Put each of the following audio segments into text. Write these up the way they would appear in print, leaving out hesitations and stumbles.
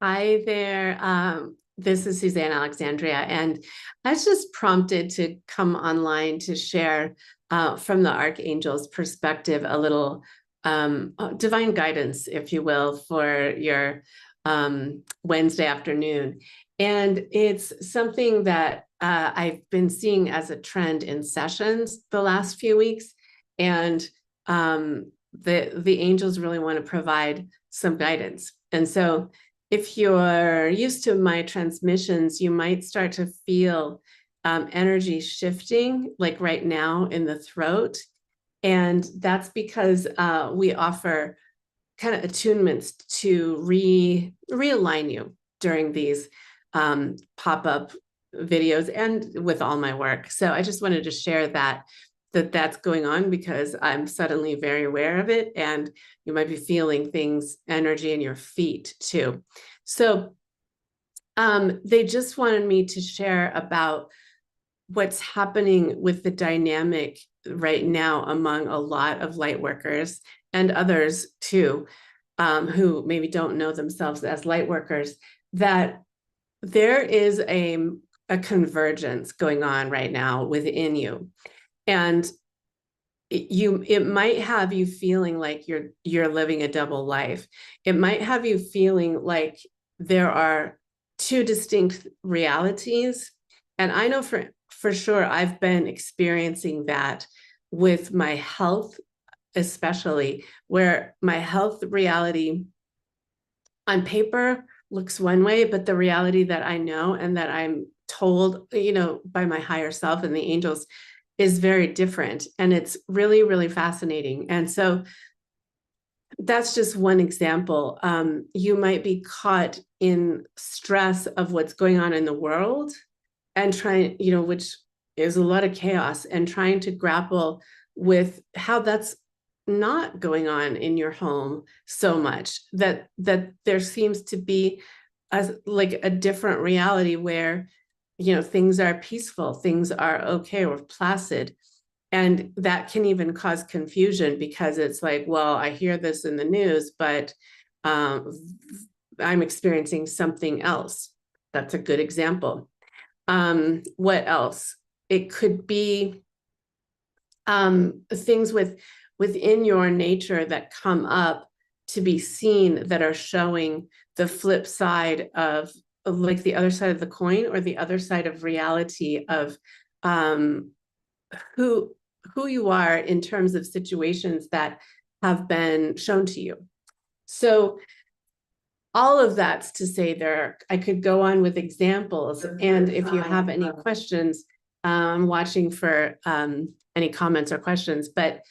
Hi there. This is Suzanne Alexandria, and I was just prompted to come online to share from the Archangel's perspective a little divine guidance, if you will, for your Wednesday afternoon. And it's something that I've been seeing as a trend in sessions the last few weeks. And the angels really want to provide some guidance. And so if you're used to my transmissions, you might start to feel energy shifting, like right now in the throat. And that's because we offer kind of attunements to realign you during these pop-up videos and with all my work. So I just wanted to share that's going on because I'm suddenly very aware of it, and you might be feeling things, energy in your feet too. So they just wanted me to share about what's happening with the dynamic right now among a lot of light workers and others too, who maybe don't know themselves as light workers, that there is a convergence going on right now within you. And it might have you feeling like you're living a double life. It might have you feeling like there are two distinct realities. And I know for sure I've been experiencing that with my health, especially, where my health reality on paper looks one way, but the reality that I know and that I'm told, by my higher self and the angels is very different. And it's really, really fascinating. And so that's just one example. You might be caught in stress of what's going on in the world and trying, which is a lot of chaos, and trying to grapple with how that's not going on in your home so much, that there seems to be like a different reality where things are peaceful, things are okay or placid. And that can even cause confusion because it's like, well, I hear this in the news, but um, I'm experiencing something else. That's a good example. What else? It could be things within your nature that come up to be seen that are showing the flip side of like the other side of the coin, or the other side of reality of um, who you are in terms of situations that have been shown to you. So all of that's to say, I could go on with examples, and if you have any questions, I'm watching for any comments or questions. But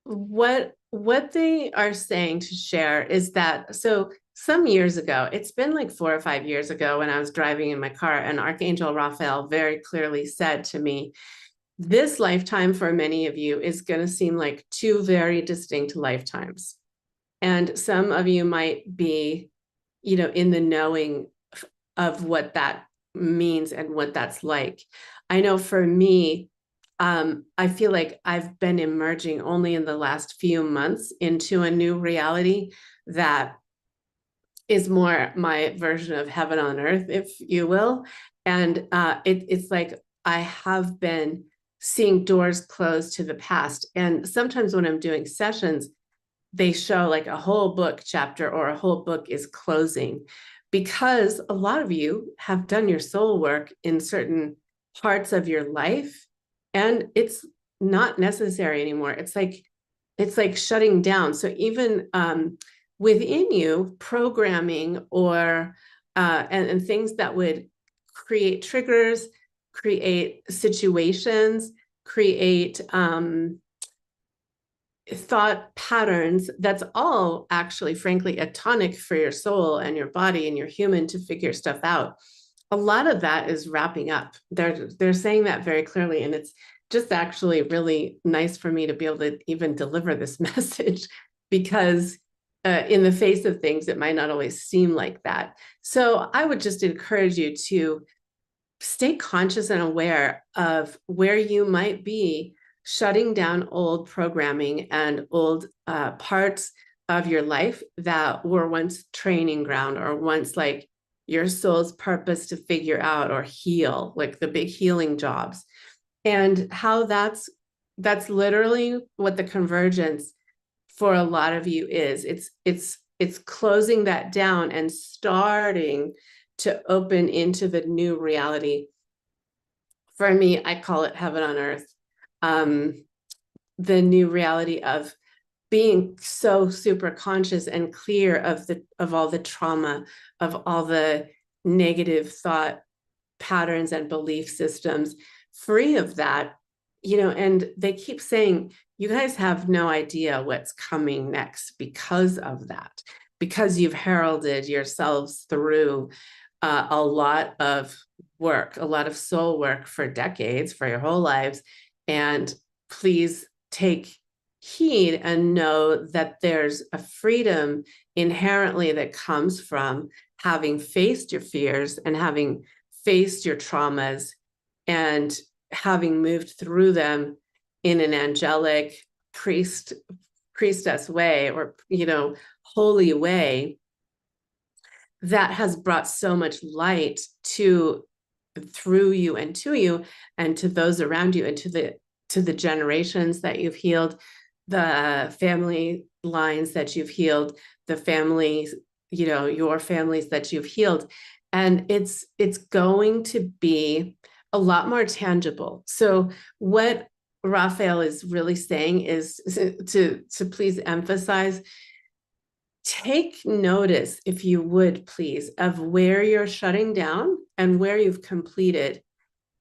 what they are saying to share is that, so some years ago, it's been like 4 or 5 years ago, when I was driving in my car, and Archangel Raphael very clearly said to me, this lifetime for many of you is going to seem like two very distinct lifetimes. And some of you might be, in the knowing of what that means and what that's like. I know for me, I feel like I've been emerging only in the last few months into a new reality that is more my version of heaven on earth, if you will. And it's like I have been seeing doors close to the past. And sometimes when I'm doing sessions, they show like a whole book chapter or a whole book is closing, because a lot of you have done your soul work in certain parts of your life, and it's not necessary anymore. It's like shutting down. So even within you, programming or and things that would create triggers, create situations, create thought patterns, that's all actually, frankly, a tonic for your soul and your body and your human to figure stuff out. A lot of that is wrapping up. They're saying that very clearly, and it's just actually really nice for me to be able to even deliver this message, because in the face of things, it might not always seem like that. So I would just encourage you to stay conscious and aware of where you might be shutting down old programming and old parts of your life that were once training ground or once like your soul's purpose to figure out or heal, like the big healing jobs, and how that's literally what the convergence for a lot of you is. It's closing that down and starting to open into the new reality. For me, I call it heaven on earth. The new reality of being so super conscious and clear of all the trauma, of all the negative thought patterns and belief systems, free of that, and they keep saying, you guys have no idea what's coming next because of that, because you've heralded yourselves through a lot of work, a lot of soul work for decades, for your whole lives. And please take heed and know that there's a freedom inherently that comes from having faced your fears and having faced your traumas and having moved through them in an angelic priestess way, or holy way, that has brought so much light through you and to those around you, and to the generations that you've healed, the family lines that you've healed, the families, your families that you've healed. And it's going to be a lot more tangible. So what Raphael is really saying is to please emphasize, take notice, if you would please, of where you're shutting down and where you've completed,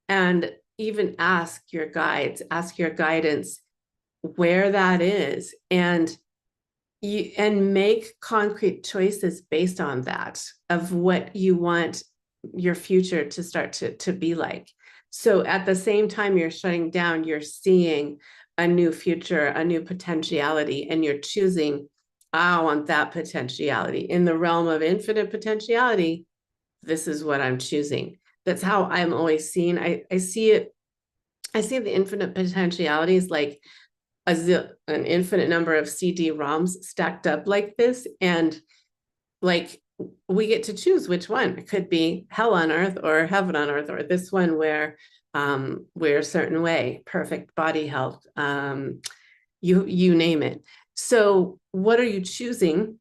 and even ask your guides, ask your guidance where that is, and make concrete choices based on that, of what you want your future to start to be like. So at the same time you're shutting down, you're seeing a new future, a new potentiality, and you're choosing, I want that potentiality. In the realm of infinite potentiality, this is what I'm choosing. That's how I'm always seeing. I see it. I see the infinite potentialities like an infinite number of CD-ROMs stacked up like this. And like, we get to choose which one. It could be hell on earth or heaven on earth, or this one where we're a certain way, perfect body health, you name it. So what are you choosing?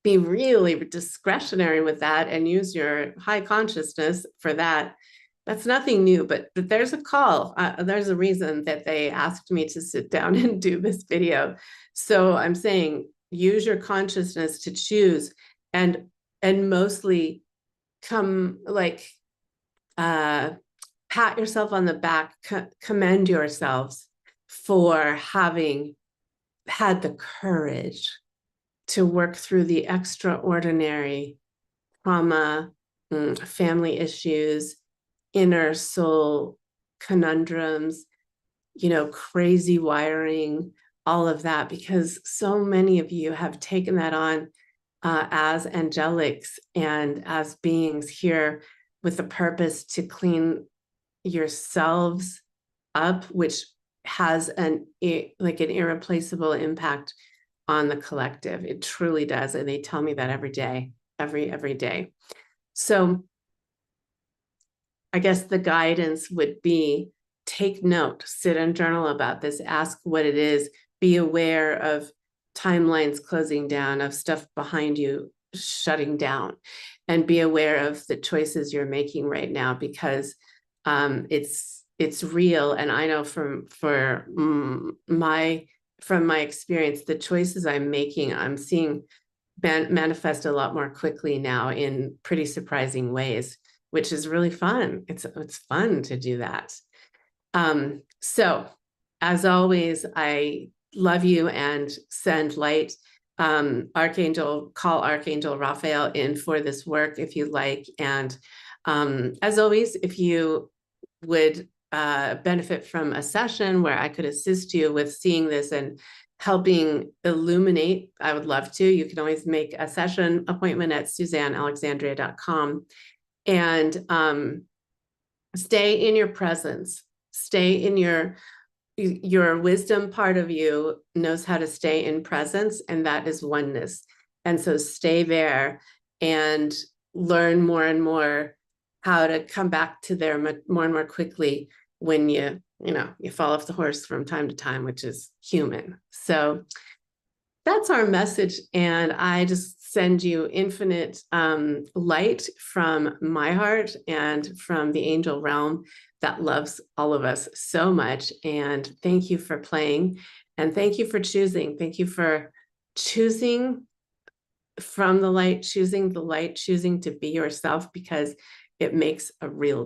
Be really discretionary with that and use your high consciousness for that. That's nothing new, but there's a call. There's a reason that they asked me to sit down and do this video. So I'm saying, use your consciousness to choose, and mostly come like pat yourself on the back, commend yourselves for having had the courage to work through the extraordinary trauma, family issues, inner soul conundrums, crazy wiring, all of that, because so many of you have taken that on as angelics and as beings here with the purpose to clean yourselves up, which has an irreplaceable impact on the collective. It truly does. And they tell me that every day, every day. So I guess the guidance would be, take note, sit and journal about this, ask what it is, be aware of timelines closing down, of stuff behind you shutting down, and be aware of the choices you're making right now, because it's real. And I know from my experience, the choices I'm making, I'm seeing manifest a lot more quickly now in pretty surprising ways, which is really fun. It's fun to do that. So as always, I love you and send light. Call Archangel Raphael in for this work if you like. And as always, if you would benefit from a session where I could assist you with seeing this and helping illuminate, I would love to. You can always make a session appointment at SuzanneAlexandria.com. And stay in your presence, stay in your your wisdom part of you knows how to stay in presence, and that is oneness. And so stay there and learn more and more how to come back to there more and more quickly when you fall off the horse from time to time, which is human. So that's our message. And I just send you infinite light from my heart and from the angel realm that loves all of us so much. And thank you for playing. And thank you for choosing. Thank you for choosing from the light, choosing the light, choosing to be yourself, because it makes a real